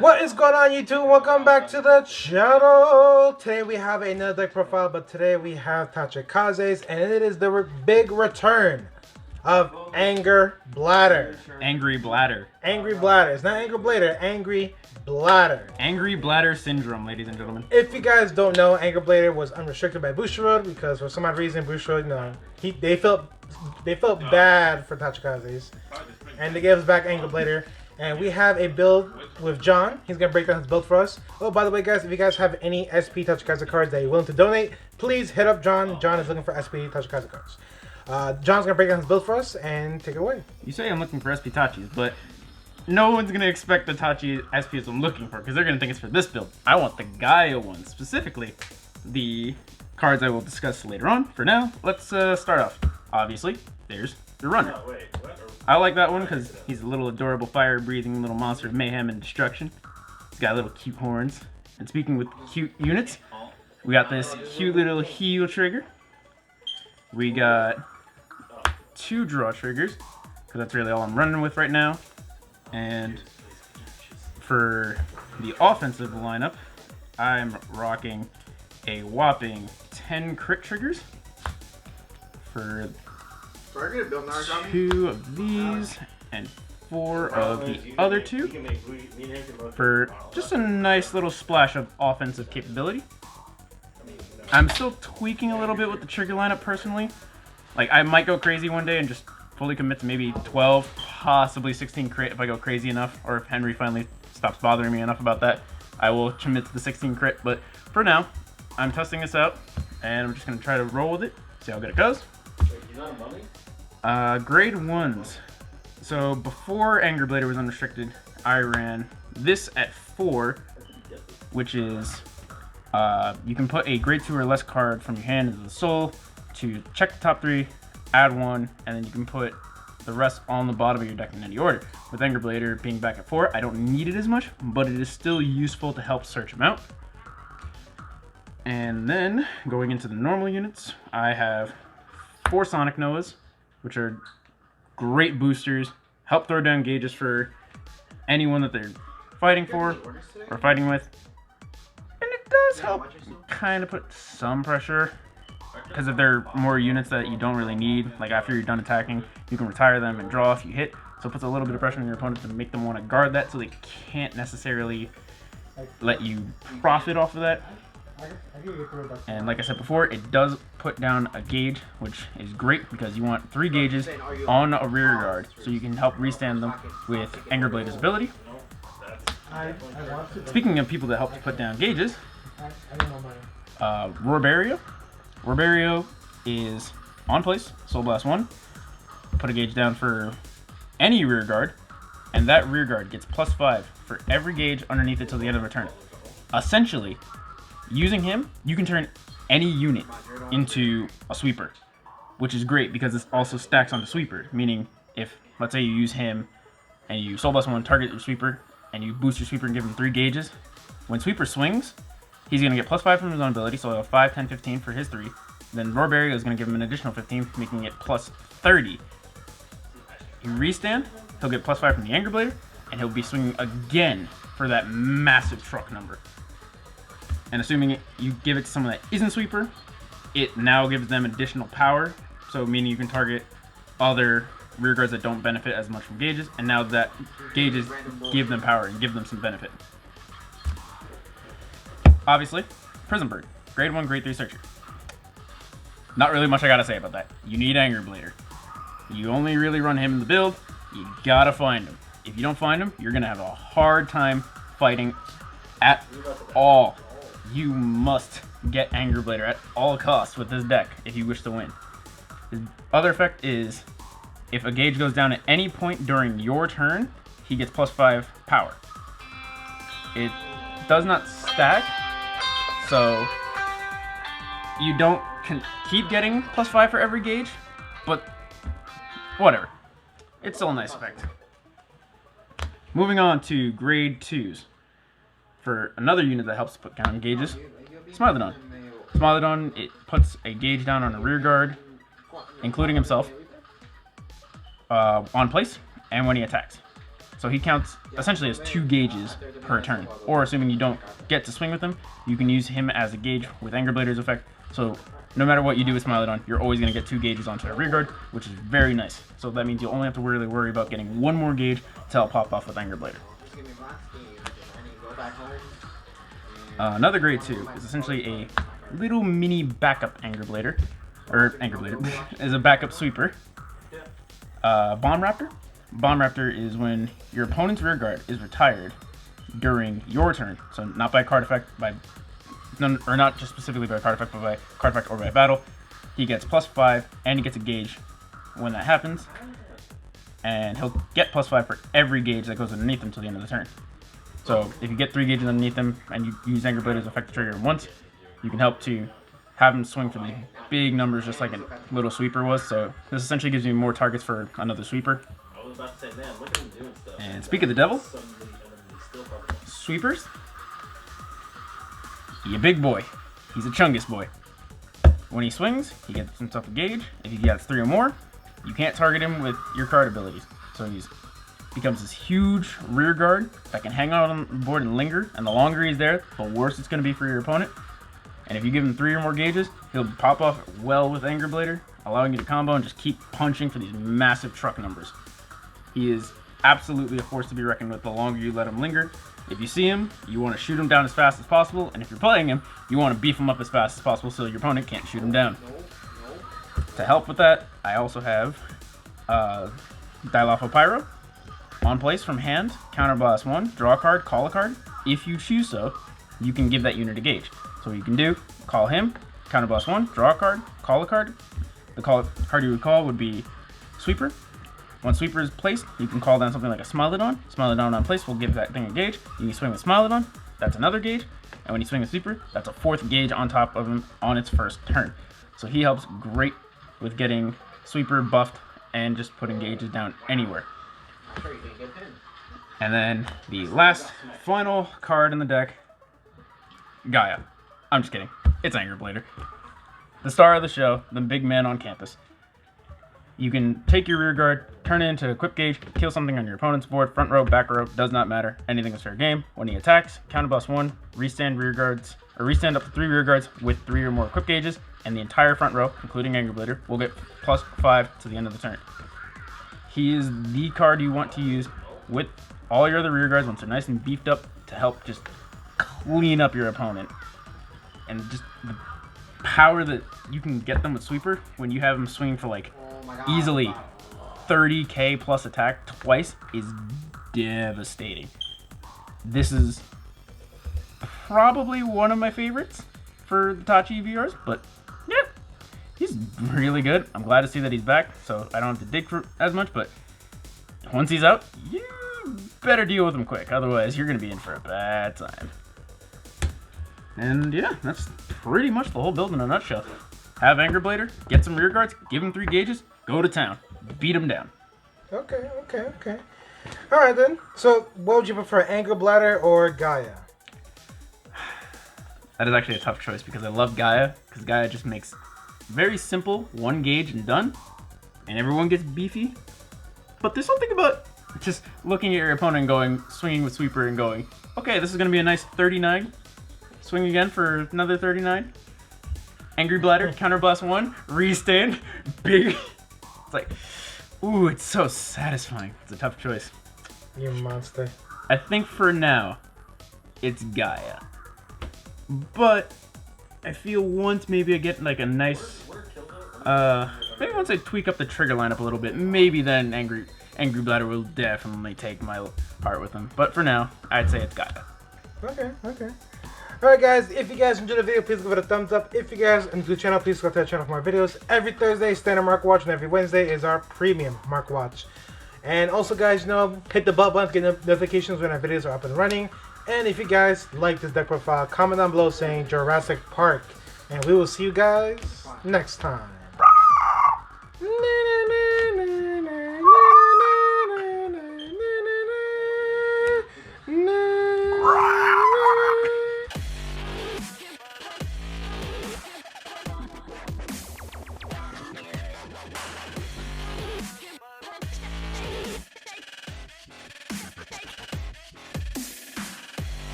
What is going on, YouTube? Welcome back to the channel. Today we have another deck profile, but today we have Tachikaze's, and it is the big return of Angerblader. Angry Bladder. Angry Bladder. It's not Angerblader, Angry Bladder. Angry Bladder Syndrome, ladies and gentlemen. If you guys don't know, Angerblader was unrestricted by Bushiroad because for some odd reason Bushiroad, they felt bad for Tachikaze's, and they gave us back Angerblader. And we have a build with John. He's going to break down his build for us. Oh, by the way, guys, if you guys have any SP Tachikaze cards that you're willing to donate, please hit up John. John is looking for SP Tachikaze cards. John's going to break down his build for us and take it away. You say I'm looking for SP Tachis, but no one's going to expect the Tachi SPs I'm looking for because they're going to think it's for this build. I want the Gaia one, specifically the cards I will discuss later on. For now, let's start off. Obviously, there's the runner. Oh, wait, what? I like that one because he's a little adorable fire-breathing little monster of mayhem and destruction. He's got little cute horns. And speaking with cute units, we got this cute little heal trigger. We got 2 draw triggers, because that's really all I'm running with right now. And for the offensive lineup, I'm rocking a whopping 10 crit triggers for 2 of these and 4 of the other 2 for just a nice little splash of offensive capability. I'm still tweaking a little bit with the trigger lineup personally. Like, I might go crazy one day and just fully commit to maybe 12, possibly 16 crit if I go crazy enough, or if Henry finally stops bothering me enough about that, I will commit to the 16 crit. But for now, I'm testing this out and I'm just going to try to roll with it, see how good it goes. Grade 1s. So before Angerblader was unrestricted, I ran this at 4, which is you can put a grade 2 or less card from your hand into the soul to check the top 3, add 1, and then you can put the rest on the bottom of your deck in any order. With Angerblader being back at 4, I don't need it as much, but it is still useful to help search them out. And then going into the normal units, I have 4 Sonic Noahs, which are great boosters, help throw down gauges for anyone that they're fighting for or fighting with. And it does help kind of put some pressure, because if they're more units that you don't really need, like after you're done attacking, you can retire them and draw if you hit. So it puts a little bit of pressure on your opponent to make them want to guard that, so they can't necessarily let you profit off of that. And like I said before, it does put down a gauge, which is great because you want 3 gauges on a rear guard, so you can help restand them with Angerblader's ability. Speaking of people that help to put down gauges, Roarbario. Roarbario is on place, Soul Blast 1. Put a gauge down for any rear guard, and that rear guard gets +5 for every gauge underneath it till the end of the turn. Essentially, using him, you can turn any unit into a sweeper, which is great because this also stacks onto sweeper, meaning if, let's say you use him and you Soul Blast 1, target your sweeper, and you boost your sweeper and give him 3 gauges, when sweeper swings, he's going to get +5 from his own ability, so he'll have 5, 10, 15 for his 3. Then Roarbario is going to give him an additional 15, making it +30. You restand, he'll get +5 from the Angerblader, and he'll be swinging again for that massive truck number. And assuming you give it to someone that isn't sweeper, it now gives them additional power, so meaning you can target other rear guards that don't benefit as much from gauges, and now that gauges give them power and give them some benefit. Obviously, Prism Bird, grade 1, grade 3 searcher. Not really much I gotta say about that. You need Angerblader. You only really run him in the build, you gotta find him. If you don't find him, you're gonna have a hard time fighting at all. You must get Angerblader at all costs with this deck if you wish to win. His other effect is, if a gauge goes down at any point during your turn, he gets +5 power. It does not stack, so you don't keep getting +5 for every gauge, but whatever. It's still a nice effect. Moving on to grade 2s. For another unit that helps put down gauges, Smilodon. Smilodon, it puts a gauge down on a rear guard, including himself, on place, and when he attacks. So he counts essentially as 2 gauges per turn. Or assuming you don't get to swing with him, you can use him as a gauge with Angerblader's effect. So no matter what you do with Smilodon, you're always going to get 2 gauges onto a rear guard, which is very nice. So that means you'll only have to really worry about getting 1 more gauge to help pop off with Angerblader. Another grade 2 is essentially a little mini backup Angerblader, is a backup sweeper. Bomb Raptor. Bomb Raptor is when your opponent's rear guard is retired during your turn, so not by card effect, or not just specifically by card effect, but by card effect or by battle. He gets +5, and he gets a gauge when that happens, and he'll get +5 for every gauge that goes underneath him till the end of the turn. So if you get 3 gauges underneath him and you use Angerblader's effect to trigger him once, you can help to have him swing for these big numbers just like a little sweeper was. So this essentially gives you more targets for another sweeper. And speak of the devil, sweepers, he a big boy. He's a chungus boy. When he swings, he gets himself a gauge. If he gets 3 or more, you can't target him with your card abilities. So he becomes this huge rear guard that can hang out on the board and linger, and the longer he's there, the worse it's going to be for your opponent. And if you give him 3 or more gauges, he'll pop off well with Angerblader, allowing you to combo and just keep punching for these massive truck numbers. He is absolutely a force to be reckoned with the longer you let him linger. If you see him, you want to shoot him down as fast as possible, and if you're playing him, you want to beef him up as fast as possible so your opponent can't shoot him down. To help with that, I also have Dilopho Pyro. On place from hand, counterblast 1, draw a card, call a card. If you choose so, you can give that unit a gauge. So what you can do, call him, counterblast 1, draw a card, call a card. The card you would call would be Sweeper. Once Sweeper is placed, you can call down something like a Smilodon. Smilodon on place will give that thing a gauge. You can swing with Smilodon, that's another gauge. And when you swing with Sweeper, that's a 4th gauge on top of him on its first turn. So he helps great with getting Sweeper buffed and just putting gauges down anywhere. And then the last, final card in the deck, Gaia. I'm just kidding. It's Angerblader. The star of the show, the big man on campus. You can take your rear guard, turn it into a equip gauge, kill something on your opponent's board, front row, back row, does not matter. Anything is fair game. When he attacks, counterblast 1, restand rear guards, or restand up to 3 rear guards with 3 or more equip gauges, and the entire front row, including Angerblader, will get +5 to the end of the turn. He is the card you want to use with all your other rear guards once they're nice and beefed up to help just clean up your opponent. And just the power that you can get them with Sweeper when you have them swing for like easily 30k plus attack twice is devastating. This is probably one of my favorites for the Tachi VRs, but yeah, he's really good. I'm glad to see that he's back, so I don't have to dig for as much, but once he's out, you better deal with him quick, otherwise you're going to be in for a bad time. And yeah, that's pretty much the whole build in a nutshell. Have Angerblader, get some rear guards, give him 3 gauges, go to town, beat him down. Okay. Alright then, so what would you prefer, Angerblader or Gaia? That is actually a tough choice because I love Gaia, because Gaia just makes very simple, 1 gauge and done, and everyone gets beefy. But there's something about just looking at your opponent and going, swinging with Sweeper and going, okay, this is going to be a nice 39. Swing again for another 39. Angry Bladder, counterblast 1, restand, big. It's like, ooh, it's so satisfying. It's a tough choice. You monster. I think for now, it's Gaia. But I feel once maybe I get like a nice, maybe once I tweak up the trigger lineup a little bit, maybe then Angry Bladder will definitely take my heart with him. But for now, I'd say it's Gaia. Okay. Alright guys, if you guys enjoyed the video, please give it a thumbs up. If you guys enjoy the channel, please subscribe to the channel for more videos. Every Thursday, standard Mark Watch, and every Wednesday is our premium Mark Watch. And also guys, hit the bell button to get notifications when our videos are up and running. And if you guys like this deck profile, comment down below saying Jurassic Park. And we will see you guys next time.